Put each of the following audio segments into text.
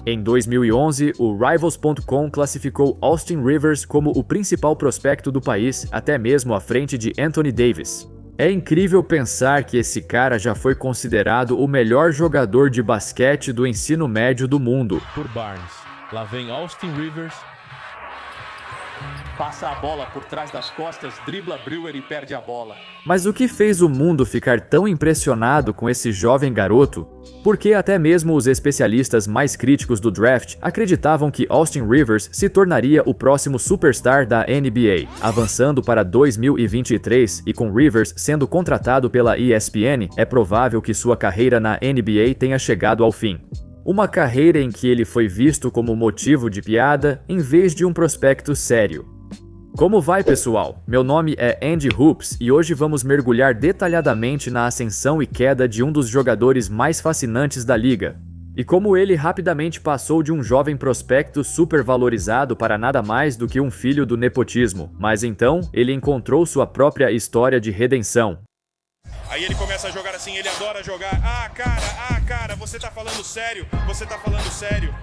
Em 2011, o Rivals.com classificou Austin Rivers como o principal prospecto do país, até mesmo à frente de Anthony Davis. É incrível pensar que esse cara já foi considerado o melhor jogador de basquete do ensino médio do mundo. Por Barnes. Lá vem Austin Rivers. Passa a bola por trás das costas, dribla Brewer e perde a bola. Mas o que fez o mundo ficar tão impressionado com esse jovem garoto? Porque até mesmo os especialistas mais críticos do draft acreditavam que Austin Rivers se tornaria o próximo superstar da NBA. Avançando para 2023 e com Rivers sendo contratado pela ESPN, é provável que sua carreira na NBA tenha chegado ao fim. Uma carreira em que ele foi visto como motivo de piada em vez de um prospecto sério. Como vai, pessoal? Meu nome é Andy Hoops e hoje vamos mergulhar detalhadamente na ascensão e queda de um dos jogadores mais fascinantes da liga. E como ele rapidamente passou de um jovem prospecto supervalorizado para nada mais do que um filho do nepotismo, mas então ele encontrou sua própria história de redenção. Aí ele começa a jogar assim, ele adora jogar. Cara, você tá falando sério? Você tá falando sério?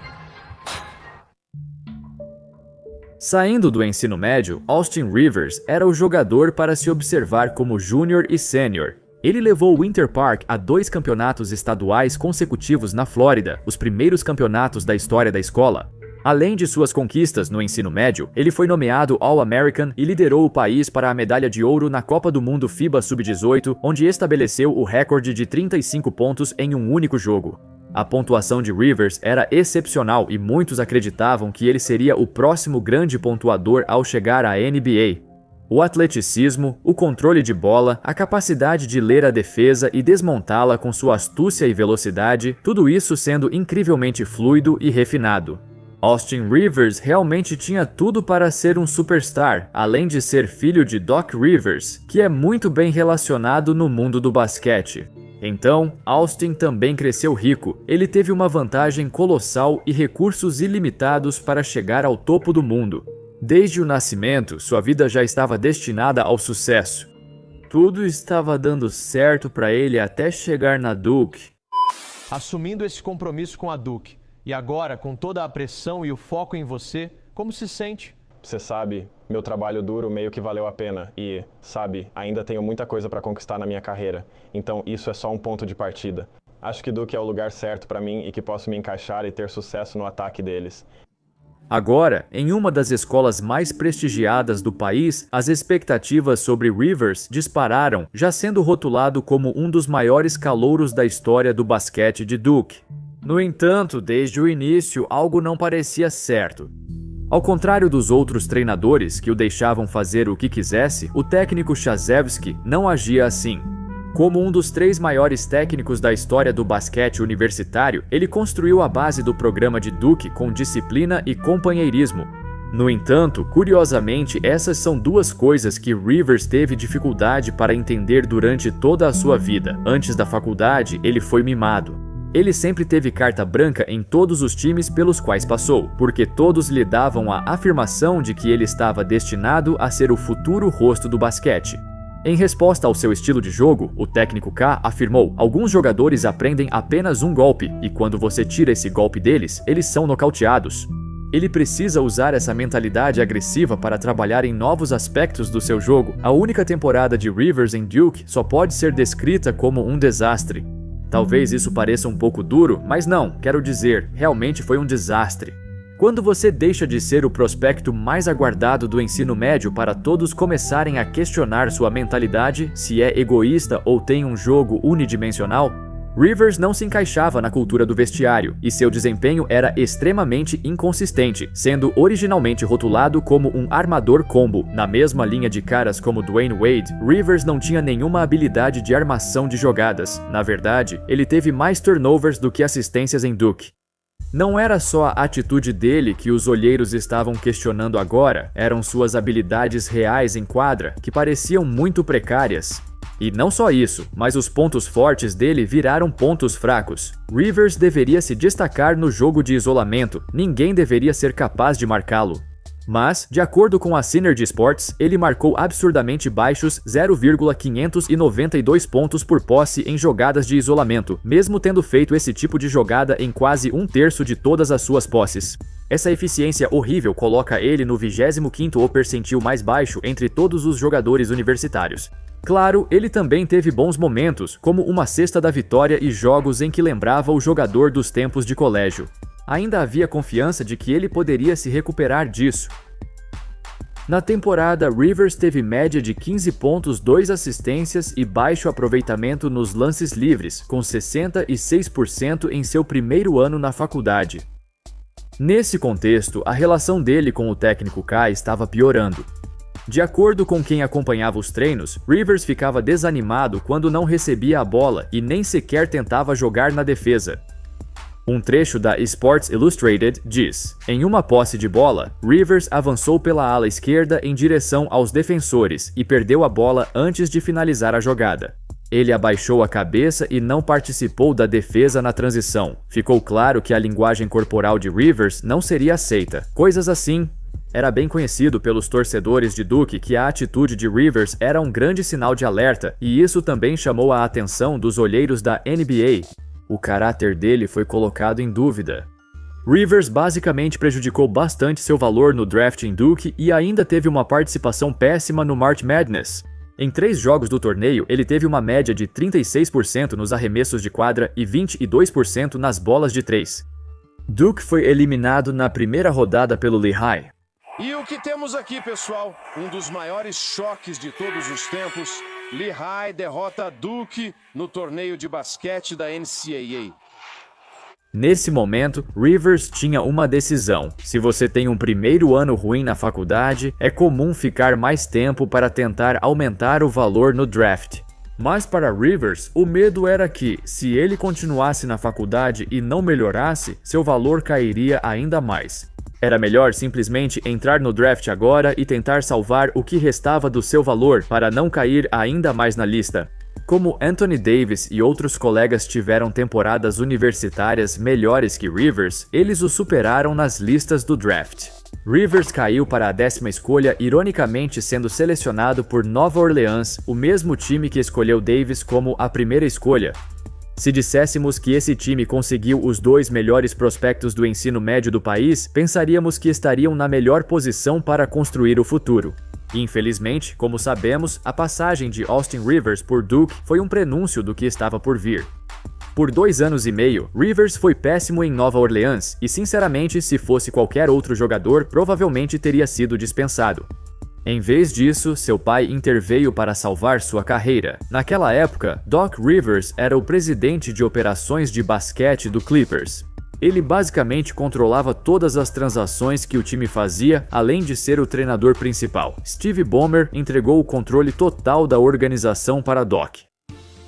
Saindo do ensino médio, Austin Rivers era o jogador para se observar como júnior e sênior. Ele levou o Winter Park a 2 campeonatos estaduais consecutivos na Flórida, os primeiros campeonatos da história da escola. Além de suas conquistas no ensino médio, ele foi nomeado All-American e liderou o país para a medalha de ouro na Copa do Mundo FIBA Sub-18, onde estabeleceu o recorde de 35 pontos em um único jogo. A pontuação de Rivers era excepcional e muitos acreditavam que ele seria o próximo grande pontuador ao chegar à NBA. O atleticismo, o controle de bola, a capacidade de ler a defesa e desmontá-la com sua astúcia e velocidade, tudo isso sendo incrivelmente fluido e refinado. Austin Rivers realmente tinha tudo para ser um superstar, além de ser filho de Doc Rivers, que é muito bem relacionado no mundo do basquete. Então, Austin também cresceu rico. Ele teve uma vantagem colossal e recursos ilimitados para chegar ao topo do mundo. Desde o nascimento, sua vida já estava destinada ao sucesso. Tudo estava dando certo para ele até chegar na Duke. Assumindo esse compromisso com a Duke, e agora, com toda a pressão e o foco em você, como se sente? Você sabe, meu trabalho duro meio que valeu a pena e, sabe, ainda tenho muita coisa para conquistar na minha carreira, então isso é só um ponto de partida. Acho que Duke é o lugar certo para mim e que posso me encaixar e ter sucesso no ataque deles. Agora, em uma das escolas mais prestigiadas do país, as expectativas sobre Rivers dispararam, já sendo rotulado como um dos maiores calouros da história do basquete de Duke. No entanto, desde o início, algo não parecia certo. Ao contrário dos outros treinadores que o deixavam fazer o que quisesse, o técnico Krzyzewski não agia assim. Como um dos 3 maiores técnicos da história do basquete universitário, ele construiu a base do programa de Duke com disciplina e companheirismo. No entanto, curiosamente, essas são 2 coisas que Rivers teve dificuldade para entender durante toda a sua vida. Antes da faculdade, ele foi mimado. Ele sempre teve carta branca em todos os times pelos quais passou, porque todos lhe davam a afirmação de que ele estava destinado a ser o futuro rosto do basquete. Em resposta ao seu estilo de jogo, o técnico K afirmou: alguns jogadores aprendem apenas um golpe, e quando você tira esse golpe deles, eles são nocauteados. Ele precisa usar essa mentalidade agressiva para trabalhar em novos aspectos do seu jogo. A única temporada de Rivers em Duke só pode ser descrita como um desastre. Talvez isso pareça um pouco duro, mas não, quero dizer, realmente foi um desastre. Quando você deixa de ser o prospecto mais aguardado do ensino médio para todos começarem a questionar sua mentalidade, se é egoísta ou tem um jogo unidimensional, Rivers não se encaixava na cultura do vestiário e seu desempenho era extremamente inconsistente, sendo originalmente rotulado como um armador combo. Na mesma linha de caras como Dwayne Wade, Rivers não tinha nenhuma habilidade de armação de jogadas. Na verdade, ele teve mais turnovers do que assistências em Duke. Não era só a atitude dele que os olheiros estavam questionando agora, eram suas habilidades reais em quadra, que pareciam muito precárias. E não só isso, mas os pontos fortes dele viraram pontos fracos. Rivers deveria se destacar no jogo de isolamento, ninguém deveria ser capaz de marcá-lo. Mas, de acordo com a Synergy Sports, ele marcou absurdamente baixos 0,592 pontos por posse em jogadas de isolamento, mesmo tendo feito esse tipo de jogada em quase um terço de todas as suas posses. Essa eficiência horrível coloca ele no 25º percentil mais baixo entre todos os jogadores universitários. Claro, ele também teve bons momentos, como uma cesta da vitória e jogos em que lembrava o jogador dos tempos de colégio. Ainda havia confiança de que ele poderia se recuperar disso. Na temporada, Rivers teve média de 15 pontos, 2 assistências e baixo aproveitamento nos lances livres, com 66% em seu primeiro ano na faculdade. Nesse contexto, a relação dele com o técnico Kai estava piorando. De acordo com quem acompanhava os treinos, Rivers ficava desanimado quando não recebia a bola e nem sequer tentava jogar na defesa. Um trecho da Sports Illustrated diz: em uma posse de bola, Rivers avançou pela ala esquerda em direção aos defensores e perdeu a bola antes de finalizar a jogada. Ele abaixou a cabeça e não participou da defesa na transição. Ficou claro que a linguagem corporal de Rivers não seria aceita. Coisas assim. Era bem conhecido pelos torcedores de Duke que a atitude de Rivers era um grande sinal de alerta, e isso também chamou a atenção dos olheiros da NBA. O caráter dele foi colocado em dúvida. Rivers basicamente prejudicou bastante seu valor no draft em Duke e ainda teve uma participação péssima no March Madness. Em 3 jogos do torneio, ele teve uma média de 36% nos arremessos de quadra e 22% nas bolas de 3. Duke foi eliminado na primeira rodada pelo Lehigh. E o que temos aqui, pessoal? Um dos maiores choques de todos os tempos. Lehigh derrota Duke no torneio de basquete da NCAA. Nesse momento, Rivers tinha uma decisão. Se você tem um primeiro ano ruim na faculdade, é comum ficar mais tempo para tentar aumentar o valor no draft. Mas para Rivers, o medo era que, se ele continuasse na faculdade e não melhorasse, seu valor cairia ainda mais. Era melhor simplesmente entrar no draft agora e tentar salvar o que restava do seu valor para não cair ainda mais na lista. Como Anthony Davis e outros colegas tiveram temporadas universitárias melhores que Rivers, eles o superaram nas listas do draft. Rivers caiu para a 10ª escolha, ironicamente sendo selecionado por Nova Orleans, o mesmo time que escolheu Davis como a primeira escolha. Se disséssemos que esse time conseguiu os 2 melhores prospectos do ensino médio do país, pensaríamos que estariam na melhor posição para construir o futuro. Infelizmente, como sabemos, a passagem de Austin Rivers por Duke foi um prenúncio do que estava por vir. Por 2 anos e meio, Rivers foi péssimo em Nova Orleans e, sinceramente, se fosse qualquer outro jogador, provavelmente teria sido dispensado. Em vez disso, seu pai interveio para salvar sua carreira. Naquela época, Doc Rivers era o presidente de operações de basquete do Clippers. Ele basicamente controlava todas as transações que o time fazia, além de ser o treinador principal. Steve Ballmer entregou o controle total da organização para Doc.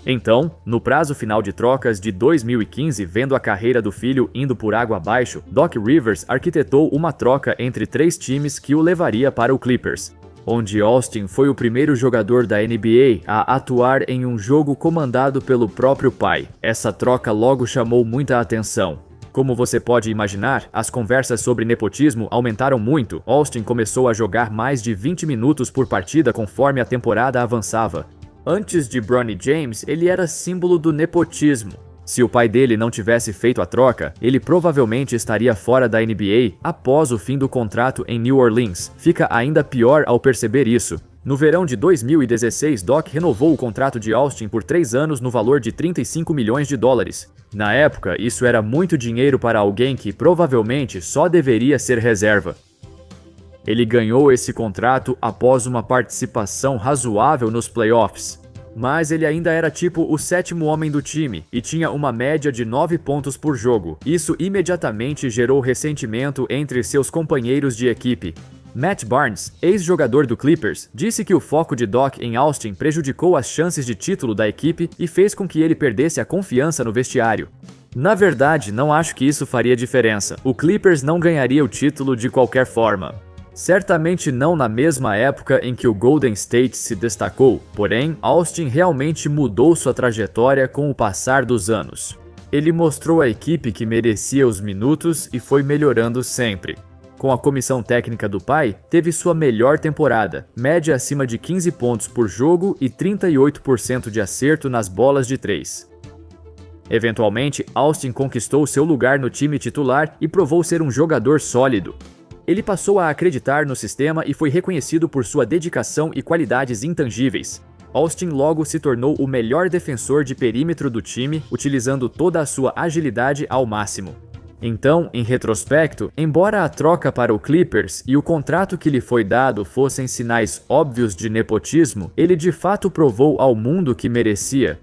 Então, no prazo final de trocas de 2015, vendo a carreira do filho indo por água abaixo, Doc Rivers arquitetou uma troca entre 3 times que o levaria para o Clippers, onde Austin foi o primeiro jogador da NBA a atuar em um jogo comandado pelo próprio pai. Essa troca logo chamou muita atenção. Como você pode imaginar, as conversas sobre nepotismo aumentaram muito. Austin começou a jogar mais de 20 minutos por partida conforme a temporada avançava. Antes de Bronny James, ele era símbolo do nepotismo. Se o pai dele não tivesse feito a troca, ele provavelmente estaria fora da NBA após o fim do contrato em New Orleans. Fica ainda pior ao perceber isso. No verão de 2016, Doc renovou o contrato de Austin por 3 anos no valor de $35 milhões. Na época, isso era muito dinheiro para alguém que provavelmente só deveria ser reserva. Ele ganhou esse contrato após uma participação razoável nos playoffs, mas ele ainda era tipo o 7º homem do time e tinha uma média de 9 pontos por jogo. Isso imediatamente gerou ressentimento entre seus companheiros de equipe. Matt Barnes, ex-jogador do Clippers, disse que o foco de Doc em Austin prejudicou as chances de título da equipe e fez com que ele perdesse a confiança no vestiário. Na verdade, não acho que isso faria diferença. O Clippers não ganharia o título de qualquer forma. Certamente não na mesma época em que o Golden State se destacou, porém, Austin realmente mudou sua trajetória com o passar dos anos. Ele mostrou à equipe que merecia os minutos e foi melhorando sempre. com a comissão técnica do pai, teve sua melhor temporada, média acima de 15 pontos por jogo e 38% de acerto nas bolas de 3. Eventualmente, Austin conquistou seu lugar no time titular e provou ser um jogador sólido. Ele passou a acreditar no sistema e foi reconhecido por sua dedicação e qualidades intangíveis. Austin logo se tornou o melhor defensor de perímetro do time, utilizando toda a sua agilidade ao máximo. Então, em retrospecto, embora a troca para o Clippers e o contrato que lhe foi dado fossem sinais óbvios de nepotismo, ele de fato provou ao mundo que merecia.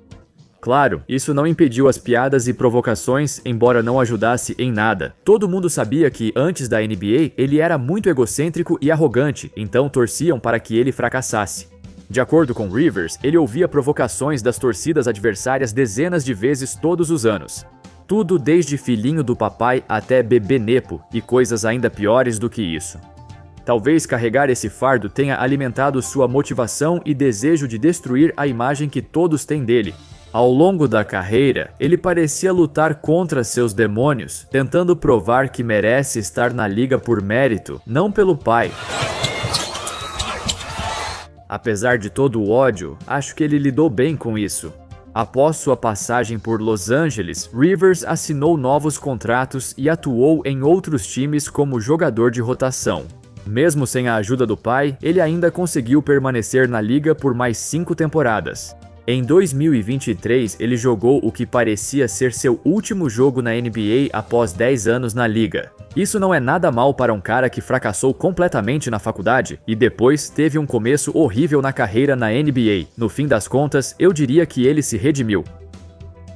Claro, isso não impediu as piadas e provocações, embora não ajudasse em nada. Todo mundo sabia que, antes da NBA, ele era muito egocêntrico e arrogante, então torciam para que ele fracassasse. De acordo com Rivers, ele ouvia provocações das torcidas adversárias dezenas de vezes todos os anos. Tudo desde filhinho do papai até bebê nepo, e coisas ainda piores do que isso. Talvez carregar esse fardo tenha alimentado sua motivação e desejo de destruir a imagem que todos têm dele. Ao longo da carreira, ele parecia lutar contra seus demônios, tentando provar que merece estar na liga por mérito, não pelo pai. Apesar de todo o ódio, acho que ele lidou bem com isso. Após sua passagem por Los Angeles, Rivers assinou novos contratos e atuou em outros times como jogador de rotação. Mesmo sem a ajuda do pai, ele ainda conseguiu permanecer na liga por mais 5 temporadas. Em 2023, ele jogou o que parecia ser seu último jogo na NBA após 10 anos na liga. Isso não é nada mal para um cara que fracassou completamente na faculdade e depois teve um começo horrível na carreira na NBA. No fim das contas, eu diria que ele se redimiu.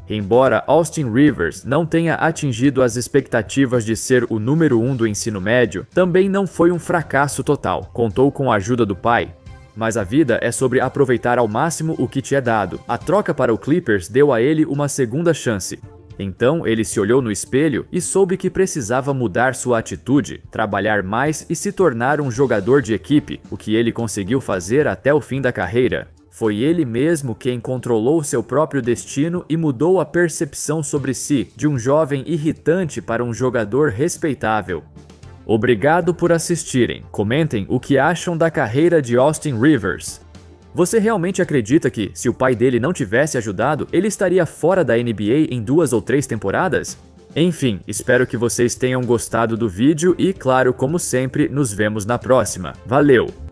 Embora Austin Rivers não tenha atingido as expectativas de ser o número 1 do ensino médio, também não foi um fracasso total. Contou com a ajuda do pai. Mas a vida é sobre aproveitar ao máximo o que te é dado. A troca para o Clippers deu a ele uma segunda chance. Então ele se olhou no espelho e soube que precisava mudar sua atitude, trabalhar mais e se tornar um jogador de equipe, o que ele conseguiu fazer até o fim da carreira. Foi ele mesmo quem controlou seu próprio destino e mudou a percepção sobre si, de um jovem irritante para um jogador respeitável. Obrigado por assistirem. Comentem o que acham da carreira de Austin Rivers. Você realmente acredita que, se o pai dele não tivesse ajudado, ele estaria fora da NBA em 2 ou 3 temporadas? Enfim, espero que vocês tenham gostado do vídeo e, claro, como sempre, nos vemos na próxima. Valeu!